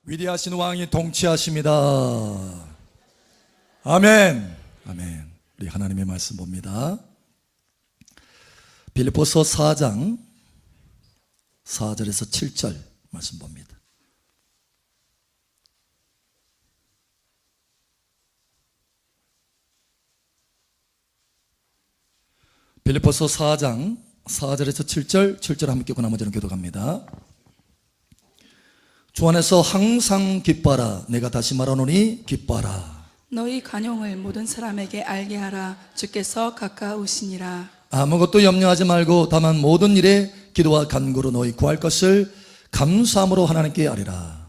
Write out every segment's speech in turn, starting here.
위대하신 왕이 통치하십니다. 아멘. 아멘. 우리 하나님의 말씀 봅니다. 빌립보서 4장 4절에서 7절 말씀 봅니다. 빌립보서 4장 4절에서 7절 함께 읽고 나머지는 교독합니다. 주 안에서 항상 기뻐하라. 내가 다시 말하노니 기뻐하라. 너희 간용을 모든 사람에게 알게 하라. 주께서 가까우시니라. 아무것도 염려하지 말고 다만 모든 일에 기도와 간구로 너희 구할 것을 감사함으로 하나님께 아뢰라.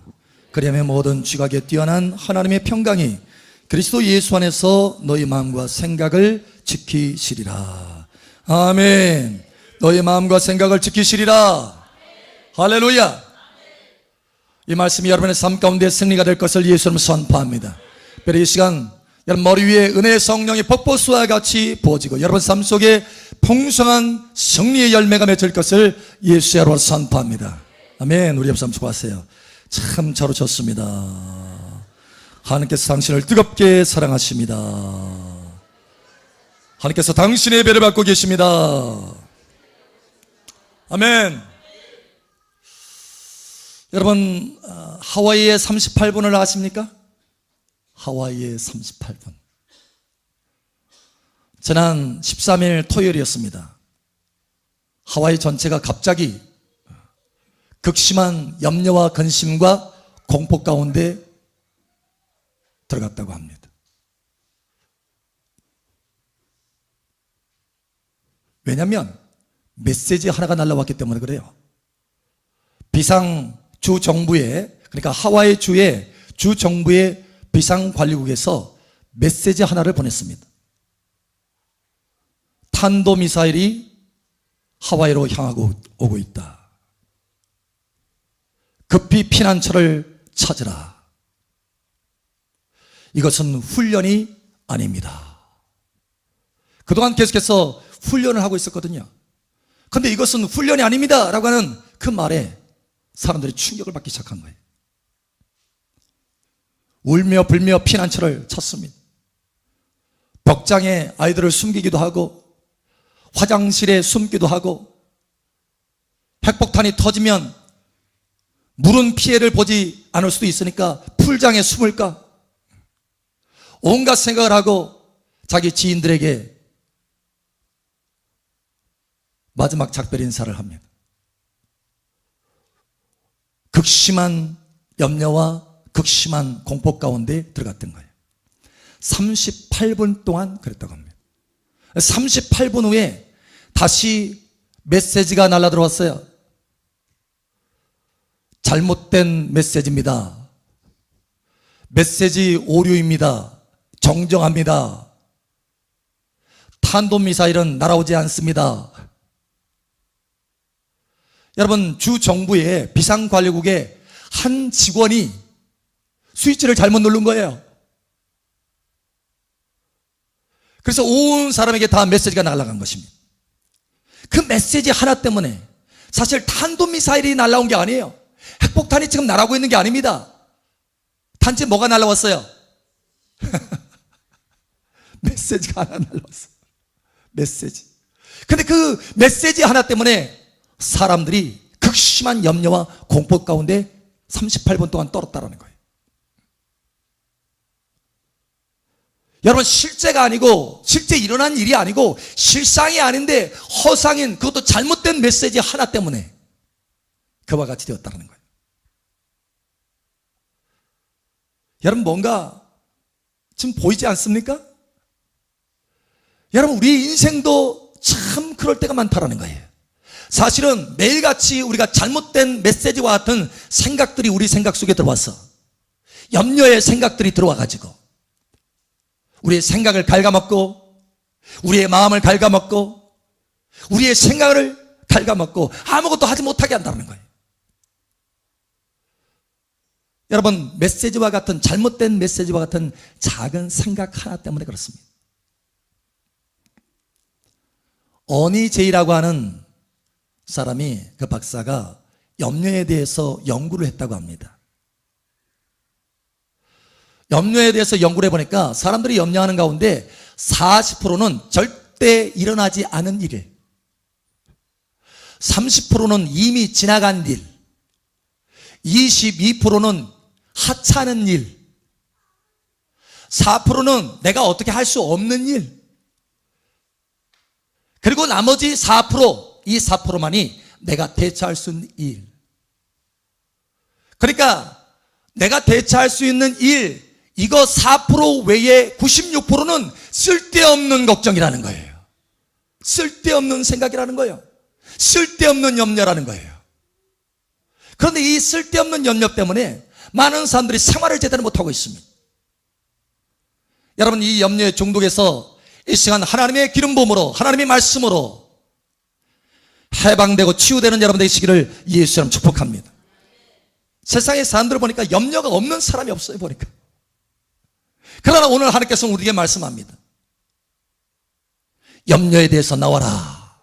그리하면 모든 지각에 뛰어난 하나님의 평강이 그리스도 예수 안에서 너희 마음과 생각을 지키시리라. 아멘. 너희 마음과 생각을 지키시리라. 할렐루야. 이 말씀이 여러분의 삶 가운데 승리가 될 것을 예수님 선포합니다. 그래서 이 시간 여러분 머리 위에 은혜의 성령이 폭포수와 같이 부어지고 여러분 삶 속에 풍성한 승리의 열매가 맺을 것을 예수의 이름으로 선포합니다. 아멘. 우리 옆사람 수고하세요. 참 잘 오셨습니다. 하나님께서 당신을 뜨겁게 사랑하십니다. 하나님께서 당신의 예배를 받고 계십니다. 아멘. 여러분 하와이의 38분을 아십니까? 하와이의 38분. 지난 13일 토요일이었습니다. 하와이 전체가 갑자기 극심한 염려와 근심과 공포 가운데 들어갔다고 합니다. 왜냐하면 메시지 하나가 날라왔기 때문에 그래요. 비상 주 정부의, 그러니까 하와이 주의 주 정부의 비상관리국에서 메시지 하나를 보냈습니다. 탄도미사일이 하와이로 향하고 오고 있다. 급히 피난처를 찾으라. 이것은 훈련이 아닙니다. 그동안 계속해서 훈련을 하고 있었거든요. 그런데 이것은 훈련이 아닙니다 라고 하는 그 말에 사람들이 충격을 받기 시작한 거예요. 울며 불며 피난처를 찾습니다. 벽장에 아이들을 숨기기도 하고 화장실에 숨기도 하고 핵폭탄이 터지면 물은 피해를 보지 않을 수도 있으니까 풀장에 숨을까? 온갖 생각을 하고 자기 지인들에게 마지막 작별 인사를 합니다. 극심한 염려와 극심한 공포 가운데 들어갔던 거예요. 38분 동안 그랬다고 합니다. 38분 후에 다시 메시지가 날아들어왔어요. 잘못된 메시지입니다. 메시지 오류입니다. 정정합니다. 탄도미사일은 날아오지 않습니다. 여러분 주 정부의 비상관리국의 한 직원이 스위치를 잘못 누른 거예요. 그래서 온 사람에게 다 메시지가 날아간 것입니다. 그 메시지 하나 때문에 사실 탄도미사일이 날아온 게 아니에요. 핵폭탄이 지금 날아오고 있는 게 아닙니다. 단지 뭐가 날아왔어요? 메시지가 하나 날아왔어요. 메시지. 근데 그 메시지 하나 때문에 사람들이 극심한 염려와 공포 가운데 38분 동안 떨었다라는 거예요. 여러분 실제가 아니고 실제 일어난 일이 아니고 실상이 아닌데 허상인 그것도 잘못된 메시지 하나 때문에 그와 같이 되었다는 거예요. 여러분 뭔가 지금 보이지 않습니까? 여러분 우리 인생도 참 그럴 때가 많다라는 거예요. 사실은 매일같이 우리가 잘못된 메시지와 같은 생각들이 우리 생각 속에 들어와서 염려의 생각들이 들어와가지고 우리의 생각을 갉아먹고 우리의 마음을 갉아먹고 우리의 생각을 갉아먹고 아무것도 하지 못하게 한다는 거예요. 여러분 메시지와 같은 잘못된 메시지와 같은 작은 생각 하나 때문에 그렇습니다. 어니 제이라고 하는 사람이 그 박사가 염려에 대해서 연구를 했다고 합니다. 염려에 대해서 연구를 해보니까 사람들이 염려하는 가운데 40%는 절대 일어나지 않은 일, 30%는 이미 지나간 일, 22%는 하찮은 일, 4%는 내가 어떻게 할 수 없는 일, 그리고 나머지 4%, 이 4%만이 내가 대처할 수 있는 일. 그러니까 내가 대처할 수 있는 일, 이거 4% 외에 96%는 쓸데없는 걱정이라는 거예요. 쓸데없는 생각이라는 거예요. 쓸데없는 염려라는 거예요. 그런데 이 쓸데없는 염려 때문에 많은 사람들이 생활을 제대로 못하고 있습니다. 여러분, 이 염려의 중독에서 이 시간 하나님의 기름 부음으로, 하나님의 말씀으로 해방되고 치유되는 여러분 되시기를 예수 이름 축복합니다. 세상의 사람들을 보니까 염려가 없는 사람이 없어요, 보니까. 그러나 오늘 하나님께서는 우리에게 말씀합니다. 염려에 대해서 나와라.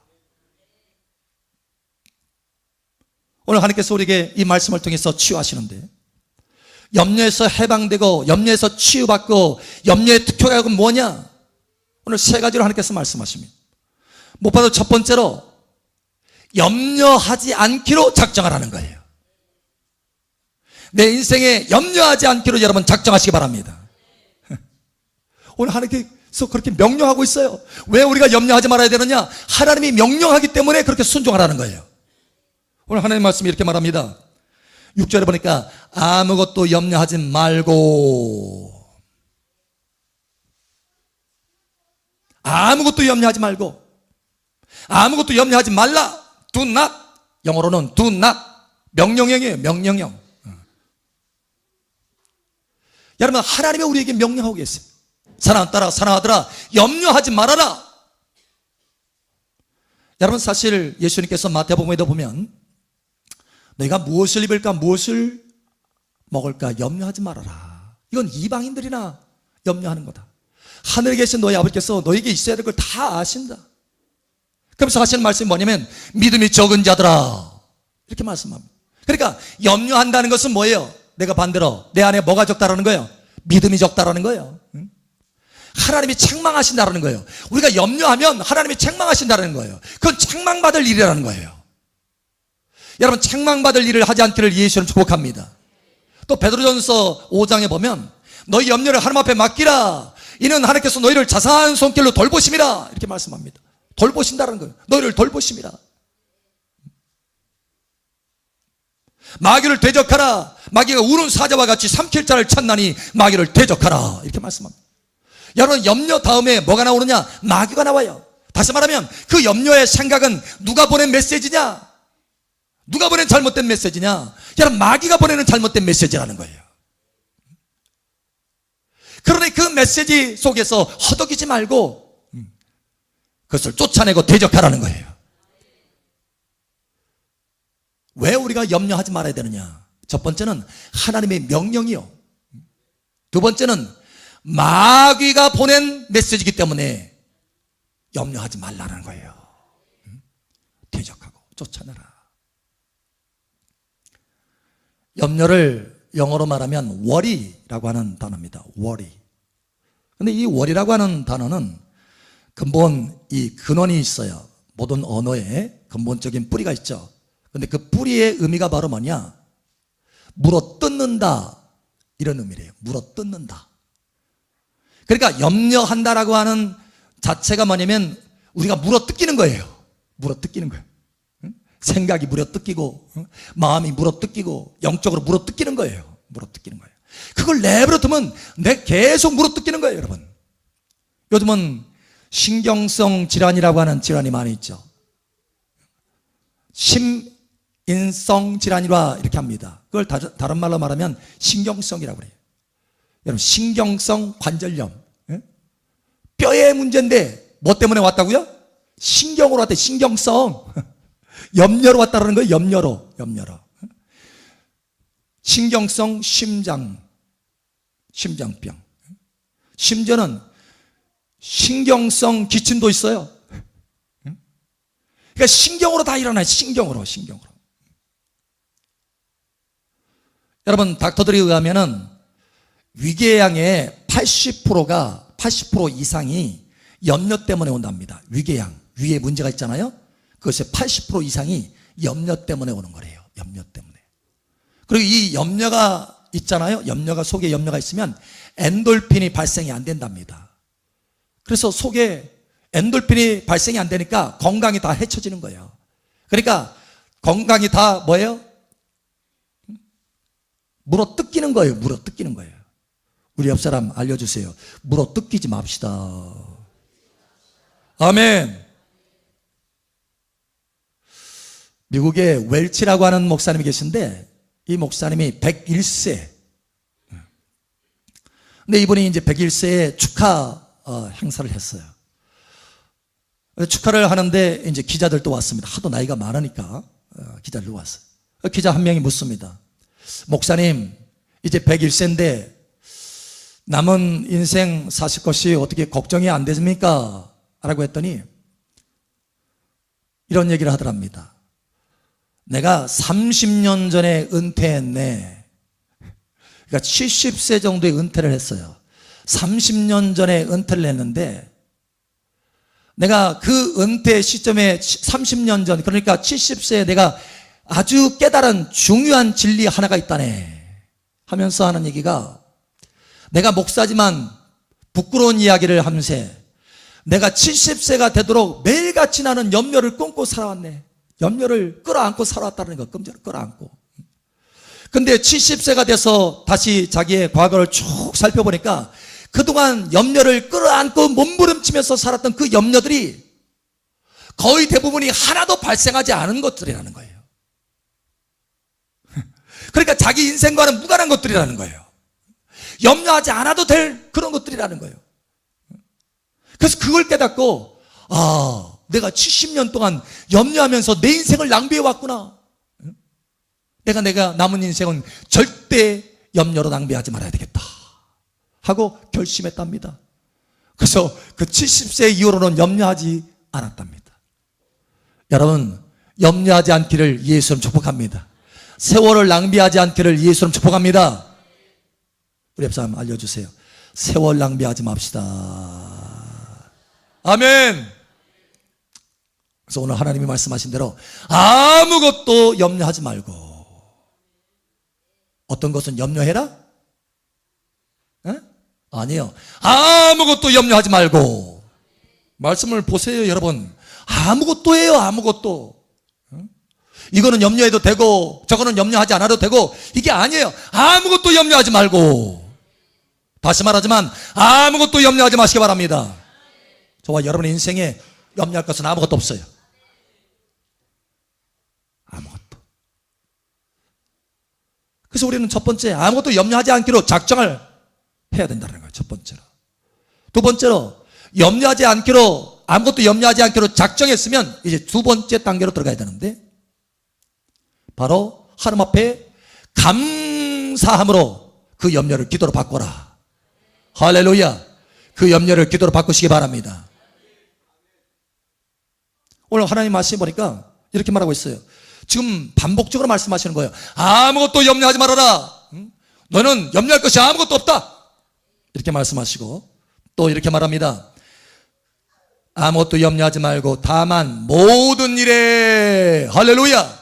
오늘 하나님께서 우리에게 이 말씀을 통해서 치유하시는데, 염려에서 해방되고 염려에서 치유받고 염려의 특효가 뭐냐? 오늘 세 가지로 하나님께서 말씀하십니다. 무엇보다 첫 번째로 염려하지 않기로 작정하라는 거예요. 내 인생에 염려하지 않기로 여러분 작정하시기 바랍니다. 오늘 하나님께서 그렇게 명령하고 있어요. 왜 우리가 염려하지 말아야 되느냐? 하나님이 명령하기 때문에 그렇게 순종하라는 거예요. 오늘 하나님 말씀이 이렇게 말합니다. 6절에 보니까 아무것도 염려하지 말고, 아무것도 염려하지 말고, 아무것도 염려하지 말라. Do not, 영어로는 do not, 명령형이에요. 명령형. 여러분, 하나님이 우리에게 명령하고 계세요. 사랑하더라, 염려하지 말아라. 여러분, 사실 예수님께서 마태복음에도 보면 너희가 무엇을 입을까, 무엇을 먹을까 염려하지 말아라. 이건 이방인들이나 염려하는 거다. 하늘에 계신 너희 아버지께서 너희에게 있어야 될 걸 다 아신다. 그러면서 하시는 말씀이 뭐냐면 믿음이 적은 자들아, 이렇게 말씀합니다. 그러니까 염려한다는 것은 뭐예요? 내가 반대로 내 안에 뭐가 적다라는 거예요? 믿음이 적다라는 거예요. 하나님이 책망하신다라는 거예요. 우리가 염려하면 하나님이 책망하신다라는 거예요. 그건 책망받을 일이라는 거예요. 여러분, 책망받을 일을 하지 않기를 예수는 축복합니다. 또 베드로전서 5장에 보면 너희 염려를 하나님 앞에 맡기라. 이는 하나님께서 너희를 자상한 손길로 돌보심이라, 이렇게 말씀합니다. 돌보신다는 거예요. 너희를 돌보심이라. 마귀를 대적하라. 마귀가 우는 사자와 같이 삼킬 자를 찾나니 마귀를 대적하라, 이렇게 말씀합니다. 여러분, 염려 다음에 뭐가 나오느냐? 마귀가 나와요. 다시 말하면 그 염려의 생각은 누가 보낸 메시지냐? 누가 보낸 잘못된 메시지냐? 여러분, 마귀가 보내는 잘못된 메시지라는 거예요. 그러니 그 메시지 속에서 허덕이지 말고 그것을 쫓아내고 대적하라는 거예요. 왜 우리가 염려하지 말아야 되느냐? 첫 번째는 하나님의 명령이요. 두 번째는 마귀가 보낸 메시지이기 때문에 염려하지 말라는 거예요. 대적하고 쫓아내라. 염려를 영어로 말하면 worry라고 하는 단어입니다. worry. 근데 이 worry라고 하는 단어는 근본 이 근원이 있어요. 모든 언어에 근본적인 뿌리가 있죠. 근데 그 뿌리의 의미가 바로 뭐냐? 물어뜯는다, 이런 의미래요. 물어뜯는다. 그러니까 염려한다라고 하는 자체가 뭐냐면 우리가 물어뜯기는 거예요. 물어뜯기는 거예요. 생각이 물어뜯기고, 마음이 물어뜯기고, 영적으로 물어뜯기는 거예요. 물어뜯기는 거예요. 그걸 내버려두면 내 계속 물어뜯기는 거예요, 여러분. 요즘은 신경성 질환이라고 하는 질환이 많이 있죠. 심인성 질환이라 이렇게 합니다. 그걸 다른 말로 말하면 신경성이라고 그래요. 여러분, 신경성 관절염, 뼈의 문제인데 뭐 때문에 왔다고요? 신경으로 왔대. 신경성. 염려로 왔다는 거예요. 염려로. 신경성 심장병. 심지어는 신경성 기침도 있어요. 그러니까 신경으로 다 일어나요. 신경으로. 여러분, 닥터들에 의하면은 위궤양의 80% 이상이 염려 때문에 온답니다. 위궤양, 위에 문제가 있잖아요. 그것의 80% 이상이 염려 때문에 오는 거래요. 염려 때문에. 그리고 이 염려가 있잖아요. 속에 염려가 있으면 엔돌핀이 발생이 안 된답니다. 그래서 속에 엔돌핀이 발생이 안 되니까 건강이 다 해쳐지는 거예요. 그러니까 건강이 다 뭐예요? 물어 뜯기는 거예요. 물어 뜯기는 거예요. 우리 옆 사람 알려주세요. 물어 뜯기지 맙시다. 아멘. 미국에 웰치라고 하는 목사님이 계신데 이 목사님이 101세. 근데 이분이 이제 101세에 축하 행사를 했어요. 축하를 하는데 이제 기자들도 왔습니다. 하도 나이가 많으니까 기자들도 왔어요. 기자 한 명이 묻습니다. 목사님, 이제 101세인데 남은 인생 사실 것이 어떻게 걱정이 안 되십니까? 라고 했더니 이런 얘기를 하더랍니다. 내가 30년 전에 은퇴했네. 그러니까 70세 정도에 은퇴를 했어요. 30년 전에 은퇴를 했는데 내가 그 은퇴 시점에 30년 전, 그러니까 70세에 내가 아주 깨달은 중요한 진리 하나가 있다네 하면서 하는 얘기가, 내가 목사지만 부끄러운 이야기를 하면서 내가 70세가 되도록 매일같이 나는 염려를 끊고 살아왔네. 염려를 끌어안고 살아왔다는 거, 끔찍을 끌어안고. 근데 70세가 돼서 다시 자기의 과거를 쭉 살펴보니까 그동안 염려를 끌어안고 몸부림치면서 살았던 그 염려들이 거의 대부분이 하나도 발생하지 않은 것들이라는 거예요. 그러니까 자기 인생과는 무관한 것들이라는 거예요. 염려하지 않아도 될 그런 것들이라는 거예요. 그래서 그걸 깨닫고, 내가 70년 동안 염려하면서 내 인생을 낭비해왔구나. 내가 남은 인생은 절대 염려로 낭비하지 말아야 되겠다 하고 결심했답니다. 그래서 그 70세 이후로는 염려하지 않았답니다. 여러분, 염려하지 않기를 예수님 축복합니다. 세월을 낭비하지 않기를 예수님 축복합니다. 우리 옆 사람 알려주세요. 세월 낭비하지 맙시다. 아멘. 그래서 오늘 하나님이 말씀하신 대로 아무것도 염려하지 말고, 어떤 것은 염려해라? 아니요. 아무것도 염려하지 말고. 말씀을 보세요, 여러분. 아무것도 해요, 아무것도. 이거는 염려해도 되고 저거는 염려하지 않아도 되고, 이게 아니에요. 아무것도 염려하지 말고. 다시 말하지만 아무것도 염려하지 마시기 바랍니다. 저와 여러분의 인생에 염려할 것은 아무것도 없어요. 아무것도. 그래서 우리는 첫 번째, 아무것도 염려하지 않기로 작정을 해야 된다는 거예요. 첫 번째로. 두 번째로, 염려하지 않기로, 아무것도 염려하지 않기로 작정했으면 이제 두 번째 단계로 들어가야 되는데, 바로 하나님 앞에 감사함으로 그 염려를 기도로 바꿔라. 할렐루야. 그 염려를 기도로 바꾸시기 바랍니다. 오늘 하나님 말씀 보니까 이렇게 말하고 있어요. 지금 반복적으로 말씀하시는 거예요. 아무것도 염려하지 말아라. 너는 염려할 것이 아무것도 없다. 이렇게 말씀하시고 또 이렇게 말합니다. 아무것도 염려하지 말고 다만 모든 일에, 할렐루야,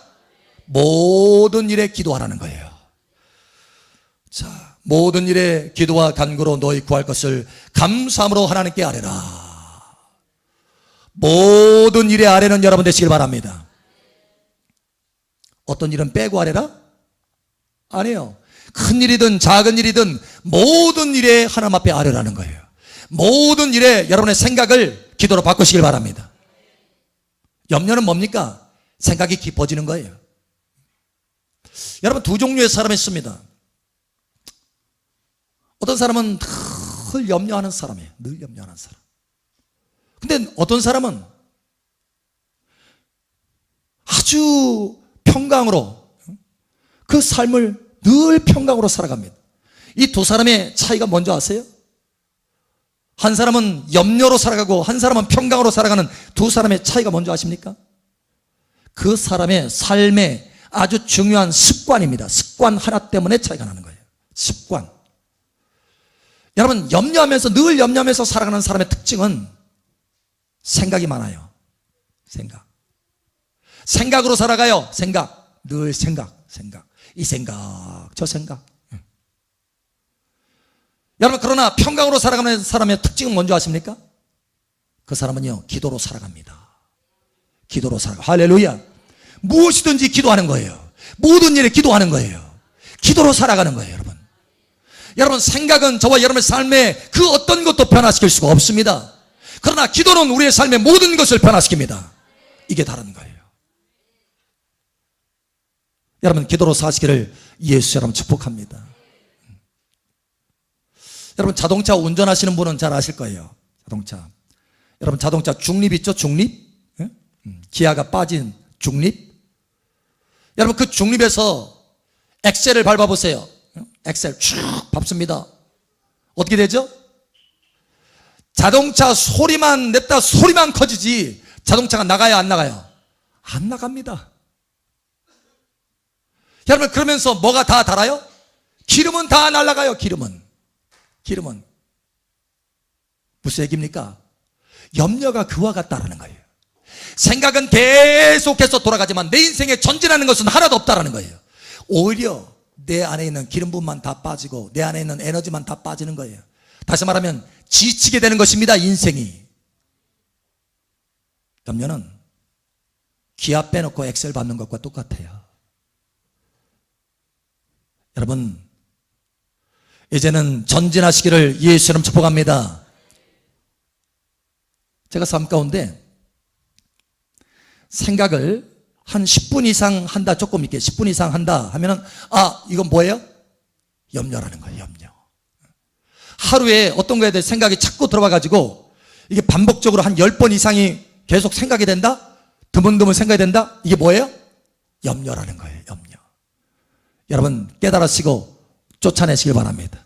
모든 일에 기도하라는 거예요. 자, 모든 일에 기도와 간구로 너희 구할 것을 감사함으로 하나님께 아뢰라. 모든 일의 아뢰는 여러분 되시길 바랍니다. 어떤 일은 빼고 아뢰라? 아니에요. 큰 일이든 작은 일이든 모든 일에 하나님 앞에 아뢰라는 거예요. 모든 일에 여러분의 생각을 기도로 바꾸시길 바랍니다. 염려는 뭡니까? 생각이 깊어지는 거예요. 여러분, 두 종류의 사람이 있습니다. 어떤 사람은 늘 염려하는 사람이에요. 늘 염려하는 사람. 근데 어떤 사람은 아주 평강으로, 그 삶을 늘 평강으로 살아갑니다. 이 두 사람의 차이가 뭔지 아세요? 한 사람은 염려로 살아가고 한 사람은 평강으로 살아가는 두 사람의 차이가 뭔지 아십니까? 그 사람의 삶의 아주 중요한 습관입니다. 습관 하나 때문에 차이가 나는 거예요. 습관. 여러분, 염려하면서, 늘 염려하면서 살아가는 사람의 특징은 생각이 많아요. 생각으로 살아가요. 늘 생각. 이 생각, 저 생각. 여러분, 그러나 평강으로 살아가는 사람의 특징은 뭔지 아십니까? 그 사람은요, 기도로 살아갑니다. 기도로 살아가. 할렐루야. 무엇이든지 기도하는 거예요. 모든 일에 기도하는 거예요. 기도로 살아가는 거예요, 여러분. 여러분, 생각은 저와 여러분의 삶에 그 어떤 것도 변화시킬 수가 없습니다. 그러나 기도는 우리의 삶의 모든 것을 변화시킵니다. 이게 다른 거예요. 여러분, 기도로 사시기를 예수 여러분 축복합니다. 여러분, 자동차 운전하시는 분은 잘 아실 거예요. 여러분, 자동차 중립 있죠? 중립? 기아가 빠진 중립. 여러분, 그 중립에서 엑셀을 밟아보세요. 엑셀 쭉 밟습니다. 어떻게 되죠? 자동차 소리만 냈다 소리만 커지지 자동차가 나가요, 안 나가요? 안 나갑니다. 여러분, 그러면서 뭐가 다 달아요? 기름은 다 날아가요. 기름은 무슨 얘기입니까? 염려가 그와 같다라는 거예요. 생각은 계속해서 돌아가지만 내 인생에 전진하는 것은 하나도 없다라는 거예요. 오히려 내 안에 있는 기름분만 다 빠지고 내 안에 있는 에너지만 다 빠지는 거예요. 다시 말하면 지치게 되는 것입니다. 인생이. 염려는 기아 빼놓고 엑셀 밟는 것과 똑같아요. 여러분, 이제는 전진하시기를 예수 이름 축복합니다. 제가 삶 가운데 생각을 한 10분 이상 한다, 조금 이렇게 10분 이상 한다 하면은, 이건 뭐예요? 염려라는 거예요. 염려. 하루에 어떤 거에 대해 생각이 자꾸 들어와 가지고 이게 반복적으로 한 10번 이상이 계속 생각이 된다? 드문드문 생각이 된다? 이게 뭐예요? 염려라는 거예요. 염려. 여러분, 깨달으시고 쫓아내시길 바랍니다.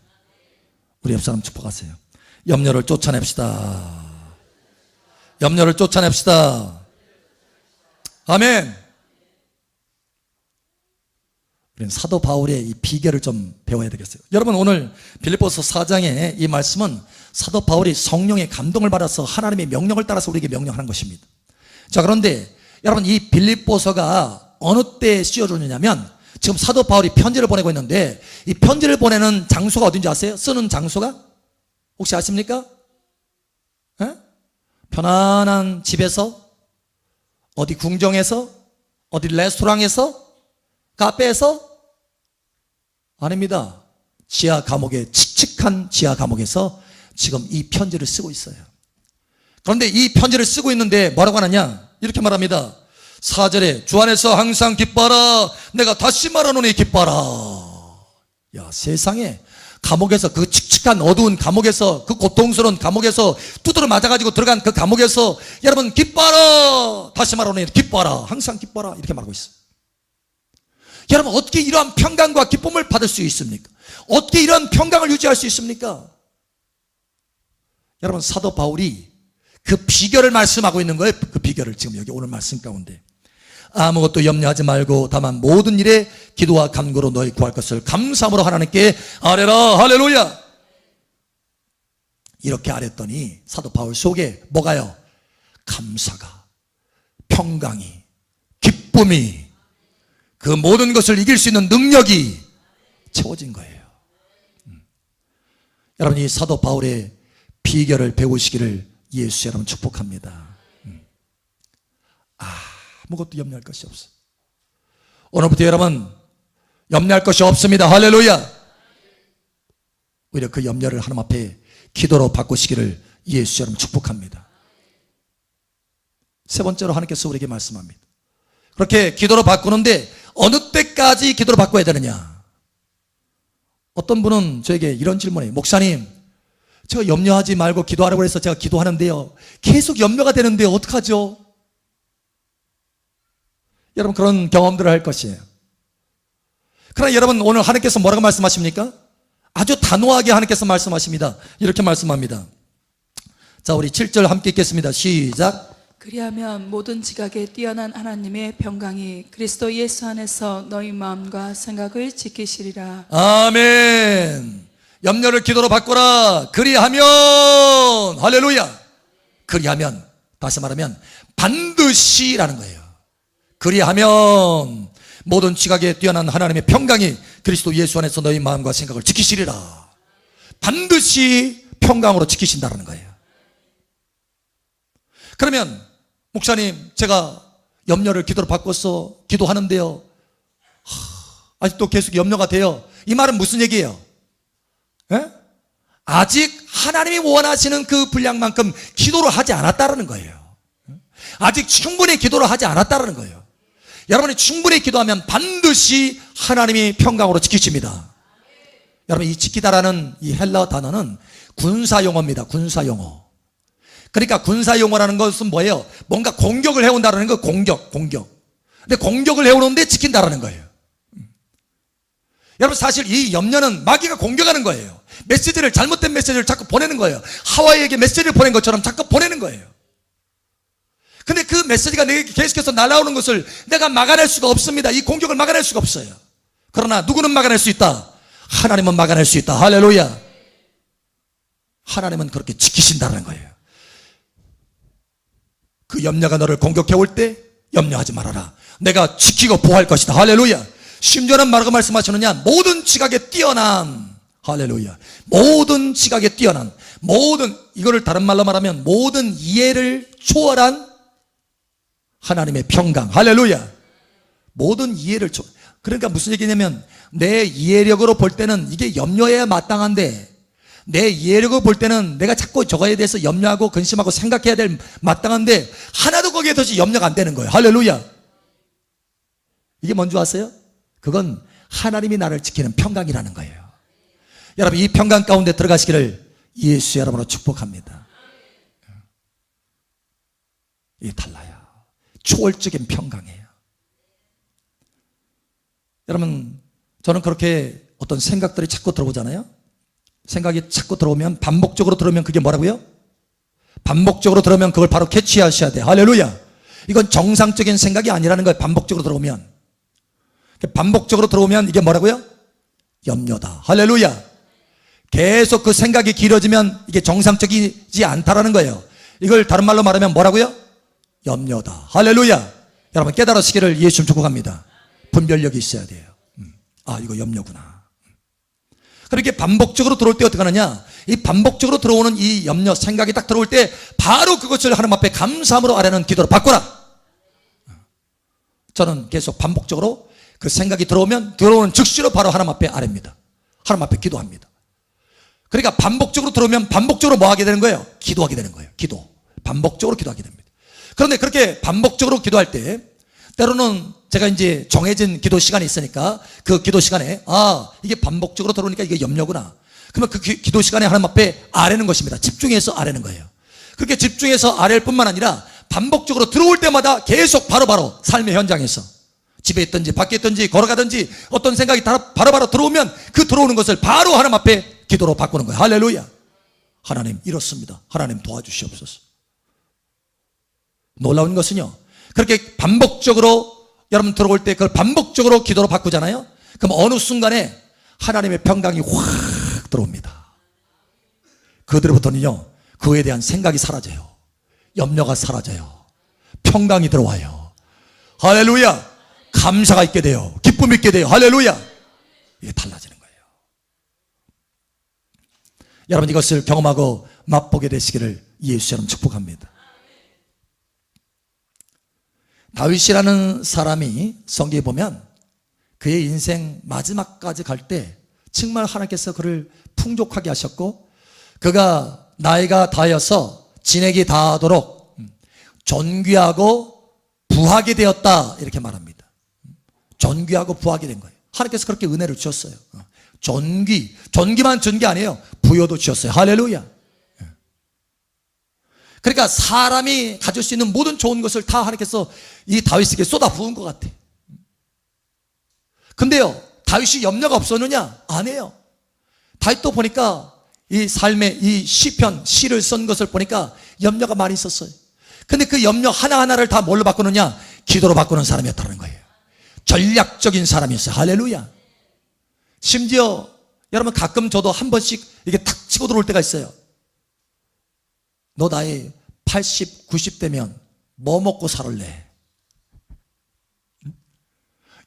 우리 옆 사람 축복하세요. 염려를 쫓아냅시다. 염려를 쫓아냅시다. 아멘. 우리는 사도 바울의 이 비결을 좀 배워야 되겠어요. 여러분, 오늘 빌립보서 4장의 이 말씀은 사도 바울이 성령의 감동을 받아서 하나님의 명령을 따라서 우리에게 명령하는 것입니다. 자, 그런데 여러분, 이 빌립보서가 어느 때 씌워졌느냐면 지금 사도 바울이 편지를 보내고 있는데 이 편지를 보내는 장소가 어딘지 아세요? 쓰는 장소가? 혹시 아십니까? 편안한 집에서, 어디 궁정에서, 어디 레스토랑에서, 카페에서? 아닙니다. 지하 감옥에, 칙칙한 지하 감옥에서 지금 이 편지를 쓰고 있어요. 그런데 이 편지를 쓰고 있는데 뭐라고 하느냐? 이렇게 말합니다. 4절에 주 안에서 항상 기뻐라. 내가 다시 말하노니 기뻐라. 야, 세상에 감옥에서, 그 칙칙한 어두운 감옥에서, 그 고통스러운 감옥에서 두드러 맞아가지고 들어간 그 감옥에서 여러분 기뻐라. 다시 말하노니 기뻐라. 항상 기뻐라. 이렇게 말하고 있어요. 여러분, 어떻게 이러한 평강과 기쁨을 받을 수 있습니까? 어떻게 이런 평강을 유지할 수 있습니까? 여러분, 사도 바울이 그 비결을 말씀하고 있는 거예요. 그 비결을 지금 여기 오늘 말씀 가운데. 아무것도 염려하지 말고 다만 모든 일에 기도와 간구로 너희 구할 것을 감사함으로 하나님께 아뢰라. 할렐루야. 이렇게 아랬더니 사도 바울 속에 뭐가요? 감사가, 평강이, 기쁨이, 그 모든 것을 이길 수 있는 능력이 채워진 거예요. 여러분, 이 사도 바울의 비결을 배우시기를 예수 여러분 축복합니다. 아무것도 염려할 것이 없어. 오늘부터 여러분 염려할 것이 없습니다. 할렐루야. 오히려 그 염려를 하나님 앞에 기도로 바꾸시기를 예수 여러분 축복합니다. 세 번째로 하나님께서 우리에게 말씀합니다. 그렇게 기도로 바꾸는데 어느 때까지 기도로 바꿔야 되느냐? 어떤 분은 저에게 이런 질문을 해요. 목사님, 제가 염려하지 말고 기도하라고 해서 제가 기도하는데요, 계속 염려가 되는데 어떡하죠? 여러분, 그런 경험들을 할 것이에요. 그러나 여러분, 오늘 하나님께서 뭐라고 말씀하십니까? 아주 단호하게 하나님께서 말씀하십니다. 이렇게 말씀합니다. 자, 우리 7절 함께 읽겠습니다. 시작. 그리하면 모든 지각에 뛰어난 하나님의 평강이 그리스도 예수 안에서 너희 마음과 생각을 지키시리라. 아멘. 염려를 기도로 바꾸라. 그리하면, 할렐루야. 그리하면, 다시 말하면 반드시라는 거예요. 그리하면 모든 지각에 뛰어난 하나님의 평강이 그리스도 예수 안에서 너희 마음과 생각을 지키시리라. 반드시 평강으로 지키신다는 거예요. 그러면 목사님, 제가 염려를 기도로 바꿔서 기도하는데요, 아직도 계속 염려가 돼요. 이 말은 무슨 얘기예요? 에? 아직 하나님이 원하시는 그 분량만큼 기도를 하지 않았다는 거예요. 아직 충분히 기도를 하지 않았다는 거예요. 여러분이 충분히 기도하면 반드시 하나님이 평강으로 지키십니다. 여러분, 이 지키다라는 이 헬라어 단어는 군사용어입니다. 군사용어. 그러니까 군사용어라는 것은 뭐예요? 뭔가 공격을 해온다는 거. 공격. 근데 공격을 해오는데 지킨다라는 거예요. 여러분, 사실 이 염려는 마귀가 공격하는 거예요. 메시지를, 잘못된 메시지를 자꾸 보내는 거예요. 하와이에게 메시지를 보낸 것처럼 자꾸 보내는 거예요. 근데 그 메시지가 내게 계속해서 날아오는 것을 내가 막아낼 수가 없습니다. 이 공격을 막아낼 수가 없어요. 그러나 누구는 막아낼 수 있다? 하나님은 막아낼 수 있다. 할렐루야. 하나님은 그렇게 지키신다는 거예요. 그 염려가 너를 공격해 올 때 염려하지 말아라. 내가 지키고 보호할 것이다. 할렐루야. 심지어는 뭐라고 말씀하시느냐? 모든 지각에 뛰어난, 할렐루야, 모든 지각에 뛰어난, 모든, 이거를 다른 말로 말하면 모든 이해를 초월한 하나님의 평강. 할렐루야. 모든 이해를 그러니까 무슨 얘기냐면, 내 이해력으로 볼 때는 이게 염려해야 마땅한데, 내 이해력으로 볼 때는 내가 자꾸 저거에 대해서 염려하고 근심하고 생각해야 될 마땅한데 하나도 거기에 더 염려가 안 되는 거예요. 할렐루야. 이게 뭔지 아세요? 그건 하나님이 나를 지키는 평강이라는 거예요. 여러분, 이 평강 가운데 들어가시기를 예수 여러분으로 축복합니다. 이게 달라요. 초월적인 평강이에요. 여러분, 저는 그렇게 어떤 생각들이 자꾸 들어오잖아요. 생각이 자꾸 들어오면, 반복적으로 들어오면 그게 뭐라고요? 반복적으로 들어오면 그걸 바로 캐치하셔야 돼요. 할렐루야. 이건 정상적인 생각이 아니라는 거예요. 반복적으로 들어오면. 반복적으로 들어오면 이게 뭐라고요? 염려다. 할렐루야. 계속 그 생각이 길어지면 이게 정상적이지 않다라는 거예요. 이걸 다른 말로 말하면 뭐라고요? 염려다. 할렐루야. 여러분, 깨달으시기를 예수 축복합니다. 분별력이 있어야 돼요. 아, 이거 염려구나. 그렇게 반복적으로 들어올 때 어떻게 하느냐? 이 반복적으로 들어오는 이 염려, 생각이 딱 들어올 때 바로 그것을 하나님 앞에 감사함으로 아뢰는 기도로 바꾸라. 저는 계속 반복적으로 그 생각이 들어오면 들어오는 즉시로 바로 하나님 앞에 아뢰입니다. 하나님 앞에 기도합니다. 그러니까 반복적으로 들어오면 반복적으로 뭐 하게 되는 거예요? 기도하게 되는 거예요. 기도. 반복적으로 기도하게 됩니다. 그런데 그렇게 반복적으로 기도할 때 때로는 제가 이제 정해진 기도 시간이 있으니까 그 기도 시간에 이게 반복적으로 들어오니까 이게 염려구나. 그러면 그 기도 시간에 하나님 앞에 아뢰는 것입니다. 집중해서 아뢰는 거예요. 그렇게 집중해서 아뢰일 뿐만 아니라 반복적으로 들어올 때마다 계속 바로바로 삶의 현장에서 집에 있든지 밖에 있든지 걸어가든지 어떤 생각이 바로바로 들어오면 그 들어오는 것을 바로 하나님 앞에 기도로 바꾸는 거예요. 할렐루야. 하나님, 이렇습니다. 하나님 도와주시옵소서. 놀라운 것은요, 그렇게 반복적으로 여러분 들어올 때 그걸 반복적으로 기도로 바꾸잖아요. 그럼 어느 순간에 하나님의 평강이 확 들어옵니다. 그들부터는요, 그에 대한 생각이 사라져요. 염려가 사라져요. 평강이 들어와요. 할렐루야. 감사가 있게 돼요. 기쁨이 있게 돼요. 할렐루야. 이게 달라지는 거예요. 여러분, 이것을 경험하고 맛보게 되시기를 예수 여러분 축복합니다. 다윗이라는 사람이 성경에 보면 그의 인생 마지막까지 갈 때 정말 하나님께서 그를 풍족하게 하셨고, 그가 나이가 다하여서 진액이 다하도록 존귀하고 부하게 되었다, 이렇게 말합니다. 존귀하고 부하게 된 거예요. 하나님께서 그렇게 은혜를 주셨어요. 존귀만 준 게 아니에요. 부여도 주셨어요. 할렐루야. 그러니까 사람이 가질 수 있는 모든 좋은 것을 다 하나님께서 이 다윗에게 쏟아 부은 것 같아. 근데요, 다윗이 염려가 없었느냐? 아니에요. 다윗도 보니까 이 삶의 이 시를 쓴 것을 보니까 염려가 많이 있었어요. 근데 그 염려 하나하나를 다 뭘로 바꾸느냐? 기도로 바꾸는 사람이었다는 거예요. 전략적인 사람이었어요. 할렐루야. 심지어 여러분 가끔 저도 한 번씩 이게 탁 치고 들어올 때가 있어요. 너 나이 80, 90 되면 뭐 먹고 살을래?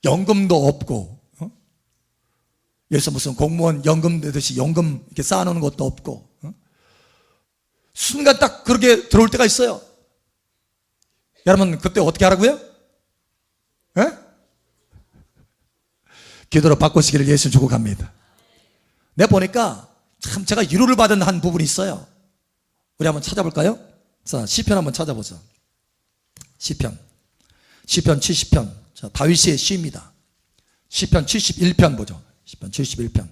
연금도 없고, 여기서 무슨 공무원 연금 내듯이 연금 이렇게 쌓아놓는 것도 없고, 순간 딱 그렇게 들어올 때가 있어요. 여러분 그때 어떻게 하라고요? 예? 기도로 바꾸시기를 예수 주고 갑니다. 내가 보니까 참 제가 위로를 받은 한 부분이 있어요. 우리 한번 찾아볼까요? 자, 시편 한번 찾아보죠. 시편 70편. 자, 다윗의 시입니다. 시편 71편 보죠. 시편 71편.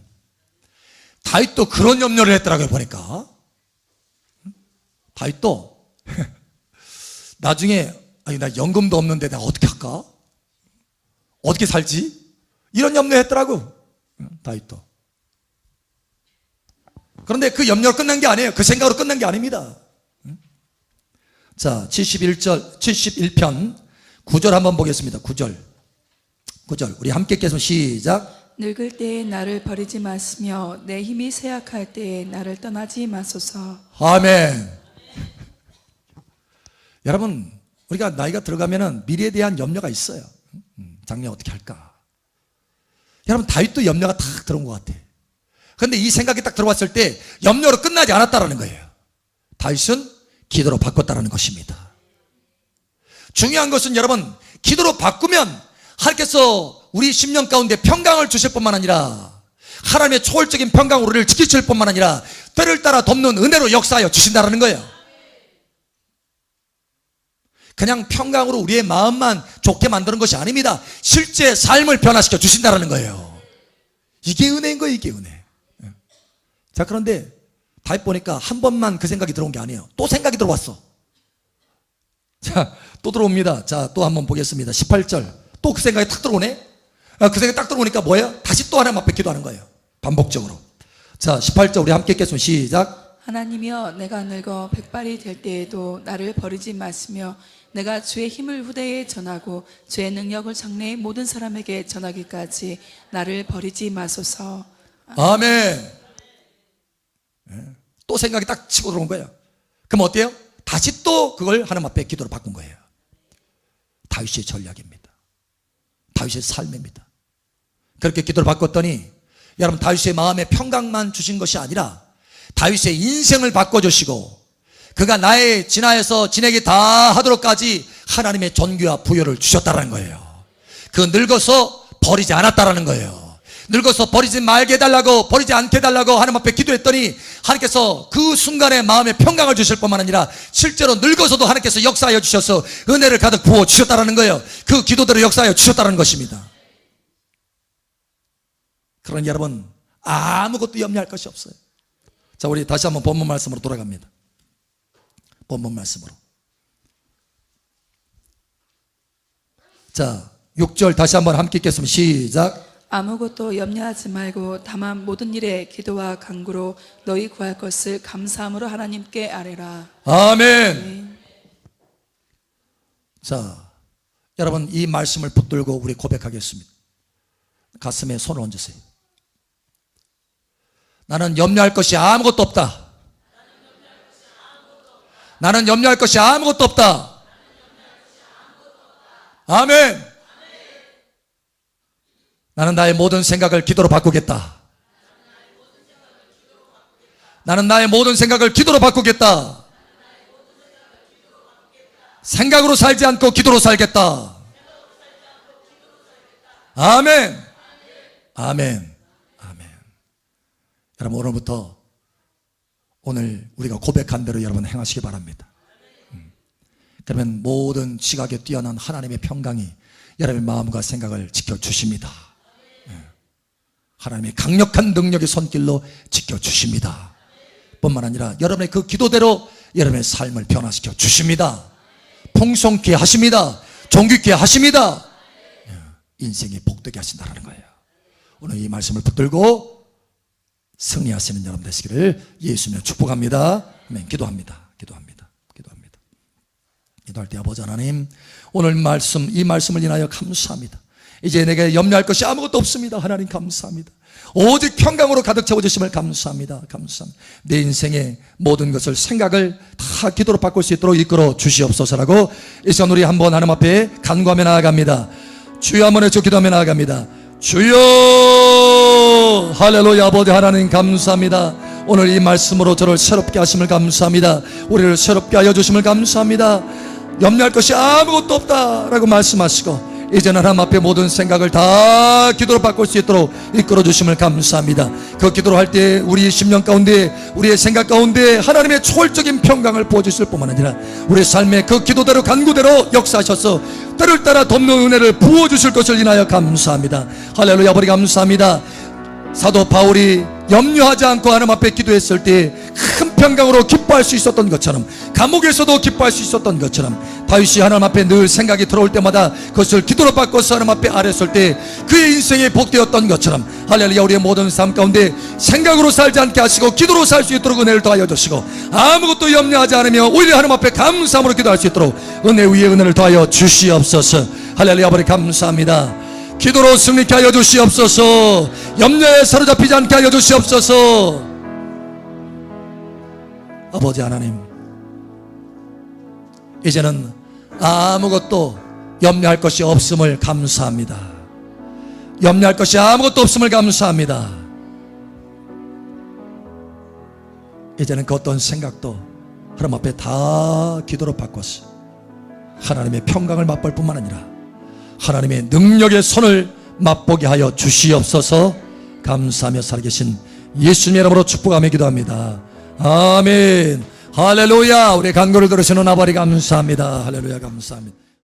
다윗도 그런 염려를 했더라고요, 보니까. 다윗도 나중에 아니 나 연금도 없는데 내가 어떻게 할까? 어떻게 살지? 이런 염려했더라고. 다윗도. 그런데 그 염려로 끝난 게 아니에요. 그 생각으로 끝난 게 아닙니다. 자, 71편 9절 한번 보겠습니다. 9절 우리 함께 읽겠습니다. 시작. 늙을 때에 나를 버리지 마시며 내 힘이 쇠약할 때에 나를 떠나지 마소서. 아멘. 여러분 우리가 나이가 들어가면은 미래에 대한 염려가 있어요. 작년 어떻게 할까? 여러분 다윗도 염려가 탁 들어온 것 같아. 그런데 이 생각이 딱 들어왔을 때 염려로 끝나지 않았다라는 거예요. 다윗은 기도로 바꿨다라는 것입니다. 중요한 것은 여러분 기도로 바꾸면 하나님께서 우리 심령 가운데 평강을 주실 뿐만 아니라 하나님의 초월적인 평강으로 우리를 지키실 뿐만 아니라 때를 따라 돕는 은혜로 역사하여 주신다라는 거예요. 그냥 평강으로 우리의 마음만 좋게 만드는 것이 아닙니다. 실제 삶을 변화시켜 주신다라는 거예요. 이게 은혜인 거예요. 이게 은혜. 자, 그런데 다윗 보니까 한 번만 그 생각이 들어온 게 아니에요. 또 생각이 들어왔어. 자, 또 들어옵니다. 자, 또 한번 보겠습니다. 18절. 또 그 생각이 탁 들어오네. 그 생각이 딱 들어오니까 뭐예요? 다시 또 하나님 앞에 기도하는 거예요. 반복적으로. 자, 18절 우리 함께 읽겠습니다. 시작. 하나님이여 내가 늙어 백발이 될 때에도 나를 버리지 마시며 내가 주의 힘을 후대에 전하고 주의 능력을 장래의 모든 사람에게 전하기까지 나를 버리지 마소서. 아멘. 또 생각이 딱 치고 들어온 거예요. 그럼 어때요? 다시 또 그걸 하나님 앞에 기도로 바꾼 거예요. 다윗의 전략입니다. 다윗의 삶입니다. 그렇게 기도를 바꿨더니 여러분 다윗의 마음에 평강만 주신 것이 아니라 다윗의 인생을 바꿔주시고 그가 나의 진하에서 진에게 다 하도록까지 하나님의 존귀와 부여를 주셨다는 거예요. 그 늙어서 버리지 않았다라는 거예요. 늙어서 버리지 말게 해달라고 버리지 않게 해달라고 하나님 앞에 기도했더니 하나님께서 그 순간에 마음에 평강을 주실 뿐만 아니라 실제로 늙어서도 하나님께서 역사하여 주셔서 은혜를 가득 부어 주셨다는 거예요. 그 기도대로 역사하여 주셨다는 것입니다. 그러니 여러분 아무것도 염려할 것이 없어요. 자, 우리 다시 한번 본문 말씀으로 돌아갑니다. 본문 말씀으로. 자, 6절 다시 한번 함께 읽겠습니다. 시작. 아무것도 염려하지 말고 다만 모든 일에 기도와 간구로 너희 구할 것을 감사함으로 하나님께 아뢰라. 아멘. 자, 여러분 이 말씀을 붙들고 우리 고백하겠습니다. 가슴에 손을 얹으세요. 나는 염려할 것이 아무것도 없다. 나는 염려할 것이 아무것도 없다. 아멘. 나는 나의 모든 생각을 기도로 바꾸겠다. 나는 나의 모든 생각을 기도로 바꾸겠다. 생각으로 살지 않고 기도로 살겠다. 아멘. 아멘. 아멘. 여러분 오늘부터 오늘 우리가 고백한 대로 여러분 행하시기 바랍니다. 그러면 모든 지각에 뛰어난 하나님의 평강이 여러분의 마음과 생각을 지켜주십니다. 하나님의 강력한 능력의 손길로 지켜주십니다. 뿐만 아니라 여러분의 그 기도대로 여러분의 삶을 변화시켜 주십니다. 풍성케 하십니다. 존귀케 하십니다. 인생이 복되게 하신다는 거예요. 오늘 이 말씀을 붙들고 승리하시는 여러분 되시기를 예수님으로 축복합니다. 아멘. 기도합니다. 기도할 때 아버지 하나님 오늘 말씀 이 말씀을 인하여 감사합니다. 이제 내게 염려할 것이 아무것도 없습니다. 하나님 감사합니다. 오직 평강으로 가득 채워주심을 감사합니다. 감사합니다. 내 인생의 모든 것을 생각을 다 기도로 바꿀 수 있도록 이끌어 주시옵소서라고 이 시간 우리 한번 하나님 앞에 간구하며 나아갑니다. 주여 한번 해줘 기도하며 나아갑니다. 주여 할렐루야. 아버지 하나님 감사합니다. 오늘 이 말씀으로 저를 새롭게 하심을 감사합니다. 우리를 새롭게 하여 주심을 감사합니다. 염려할 것이 아무것도 없다라고 말씀하시고 이제는 하나님 앞에 모든 생각을 다 기도로 바꿀 수 있도록 이끌어 주심을 감사합니다. 그 기도를 할 때 우리의 심령 가운데 우리의 생각 가운데 하나님의 초월적인 평강을 부어주실 뿐만 아니라 우리의 삶에 그 기도대로 간구대로 역사하셔서 때를 따라 덮는 은혜를 부어주실 것을 인하여 감사합니다. 할렐루야. 아버지 감사합니다. 사도 바울이 염려하지 않고 하나님 앞에 기도했을 때 큰 평강으로 기뻐할 수 있었던 것처럼 감옥에서도 기뻐할 수 있었던 것처럼 다윗이 하나님 앞에 늘 생각이 들어올 때마다 그것을 기도로 바꿔서 하나님 앞에 아뢰었을 때 그의 인생이 복되었던 것처럼 할렐루야. 우리의 모든 삶 가운데 생각으로 살지 않게 하시고 기도로 살 수 있도록 은혜를 더하여 주시고 아무것도 염려하지 않으며 오히려 하나님 앞에 감사함으로 기도할 수 있도록 은혜 위에 은혜를 더하여 주시옵소서. 할렐루야. 아버지 감사합니다. 기도로 승리케 하여 주시옵소서. 염려에 사로잡히지 않게 하여 주시옵소서. 아버지 하나님, 이제는 아무것도 염려할 것이 없음을 감사합니다. 염려할 것이 아무것도 없음을 감사합니다. 이제는 그 어떤 생각도 하나님 앞에 다 기도로 바꿔서 하나님의 평강을 맛볼 뿐만 아니라 하나님의 능력의 손을 맛보게 하여 주시옵소서. 감사하며 살아계신 예수님의 이름으로 축복하며 기도합니다. 아멘. 할렐루야. 우리 간구를 들으시는 아버지 감사합니다. 할렐루야. 감사합니다.